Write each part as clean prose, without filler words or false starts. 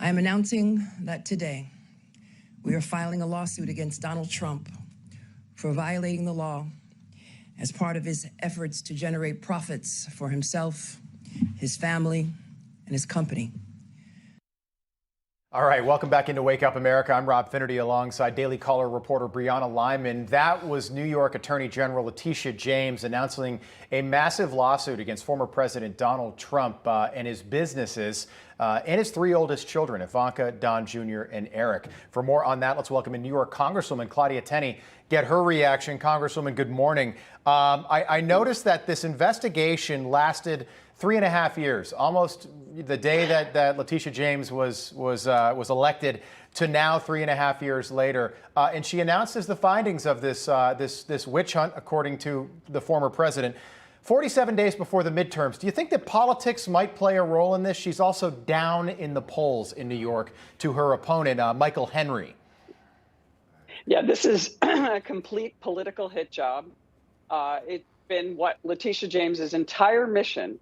I am announcing that today we are filing a lawsuit against Donald Trump for violating the law as part of his efforts to generate profits for himself, his family, and his company. All right, welcome back into Wake Up America. I'm Rob Finnerty alongside Daily Caller reporter Brianna Lyman. That was New York Attorney General Letitia James announcing a massive lawsuit against former President Donald Trump and his businesses and his three oldest children, Ivanka, Don Jr., and Eric. For more on that, let's welcome in New York Congresswoman Claudia Tenney. Get her reaction. Congresswoman, good morning. I noticed that this investigation lasted 3.5 years, almost the day that Letitia James was elected to now 3.5 years later. And she announces the findings of this witch hunt, according to the former president, 47 days before the midterms. Do you think that politics might play a role in this? She's also down in the polls in New York to her opponent, Michael Henry. Yeah, this is a complete political hit job. It's been what Letitia James's entire mission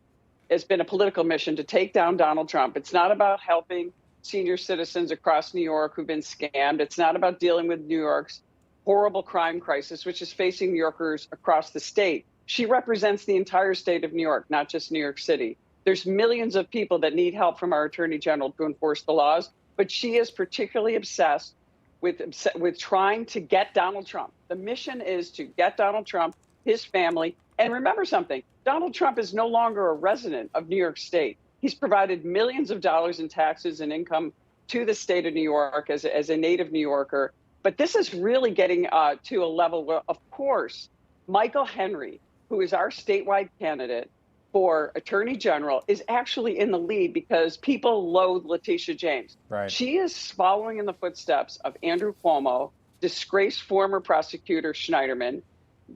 has been, a political mission to take down Donald Trump. It's not about helping senior citizens across New York who've been scammed. It's not about dealing with New York's horrible crime crisis, which is facing New Yorkers across the state. She represents the entire state of New York, not just New York City. There's millions of people that need help from our Attorney General to enforce the laws, but she is particularly obsessed with trying to get Donald Trump. The mission is to get Donald Trump, his family. And remember something, Donald Trump is no longer a resident of New York State. He's provided millions of dollars in taxes and income to the state of New York as a native New Yorker. But this is really getting to a level where, of course, Michael Henry, who is our statewide candidate for Attorney General, is actually in the lead because people loathe Letitia James. Right. She is following in the footsteps of Andrew Cuomo, disgraced former prosecutor Schneiderman,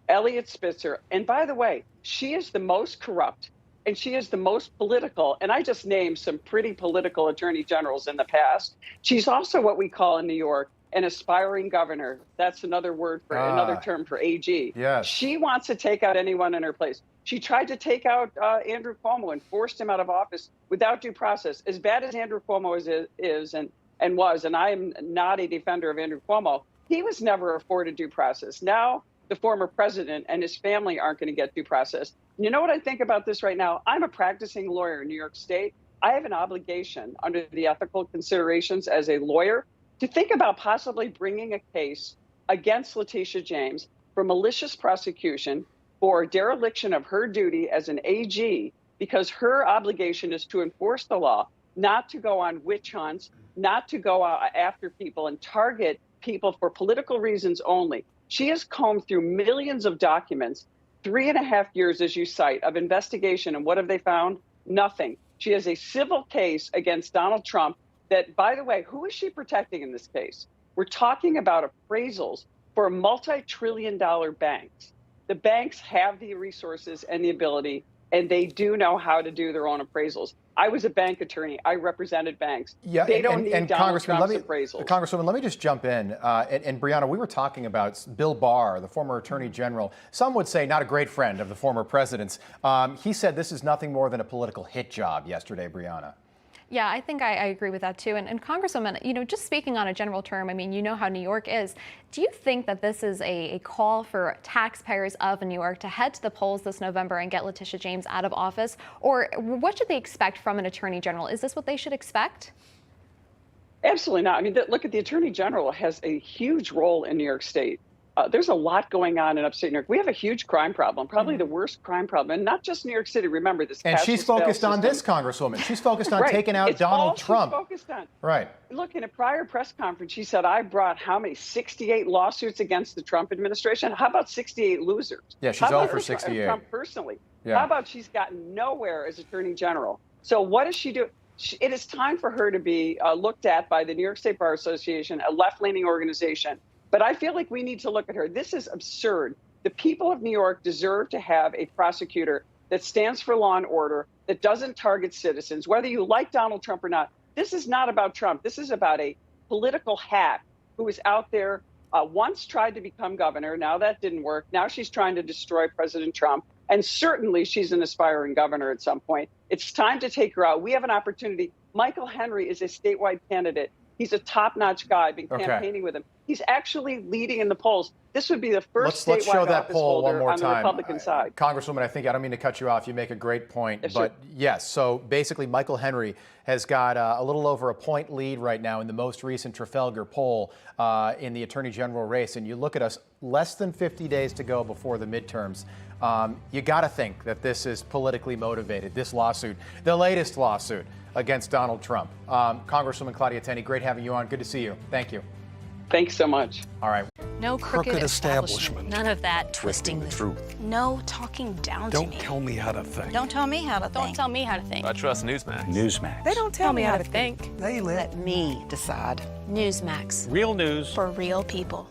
Elliot Spitzer. And by the way, she is the most corrupt and she is the most political. And I just named some pretty political attorney generals in the past. She's also what we call in New York an aspiring governor. That's another word for another term for AG. Yes. She wants to take out anyone in her place. She tried to take out Andrew Cuomo and forced him out of office without due process. As bad as Andrew Cuomo is and was, and I am not a defender of Andrew Cuomo, he was never afforded due process. Now the former president and his family aren't going to get due process. You know what I think about this right now? I'm a practicing lawyer in New York State. I have an obligation under the ethical considerations as a lawyer to think about possibly bringing a case against Letitia James for malicious prosecution for dereliction of her duty as an AG, because her obligation is to enforce the law, not to go on witch hunts, not to go after people and target people for political reasons only. She has combed through millions of documents, 3.5 years, as you cite, of investigation. And what have they found? Nothing. She has a civil case against Donald Trump that, by the way, who is she protecting in this case? We're talking about appraisals for multi-trillion-dollar banks. The banks have the resources and the ability, and they do know how to do their own appraisals. I was a bank attorney. I represented banks. Yeah, they don't need Donald Trump's appraisals. Congresswoman, let me just jump in. And Brianna, we were talking about Bill Barr, the former Attorney General. Some would say not a great friend of the former president's. He said this is nothing more than a political hit job yesterday, Brianna. Yeah, I think I agree with that too. And Congresswoman, just speaking on a general term, I mean, you know how New York is. Do you think that this is a call for taxpayers of New York to head to the polls this November and get Letitia James out of office? Or what should they expect from an attorney general? Is this what they should expect? Absolutely not. I mean, look at the attorney general has a huge role in New York State. There's a lot going on in upstate New York. We have a huge crime problem, probably the worst crime problem, and not just New York City. Remember this. And she's focused on this, Congresswoman. She's focused on taking out Donald Trump. She's focused on. Right. Look, in a prior press conference, she said, I brought how many? 68 lawsuits against the Trump administration. How about 68 losers? Yeah, she's all for 68. Trump personally. Yeah. How about she's gotten nowhere as attorney general? So what does she do? It is time for her to be looked at by the New York State Bar Association, a left-leaning organization. But I feel like we need to look at her. This is absurd. The people of New York deserve to have a prosecutor that stands for law and order, that doesn't target citizens, whether you like Donald Trump or not. This is not about Trump. This is about a political hack who is out there, once tried to become governor. Now that didn't work. Now she's trying to destroy President Trump. And certainly she's an aspiring governor at some point. It's time to take her out. We have an opportunity. Michael Henry is a statewide candidate. He's a top-notch guy. I've been campaigning with him. He's actually leading in the polls. This would be the first let's show statewide that office poll one holder more on the time. Republican side. Congresswoman, I don't mean to cut you off. You make a great point. Yes, but sure. yes, so basically Michael Henry has got a little over a point lead right now in the most recent Trafalgar poll in the Attorney General race. And you look at us, less than 50 days to go before the midterms. You got to think that this is politically motivated, this lawsuit, the latest lawsuit against Donald Trump. Congresswoman Claudia Tenney, great having you on. Good to see you. Thank you. Thanks so much. All right. No crooked establishment. None of that twisting the truth. No talking down to me. Don't tell me how to think. Don't tell me how to think. Don't tell me how to think. I trust Newsmax. Newsmax. They don't tell me how to think. They let Let me decide. Newsmax. Real news For real people.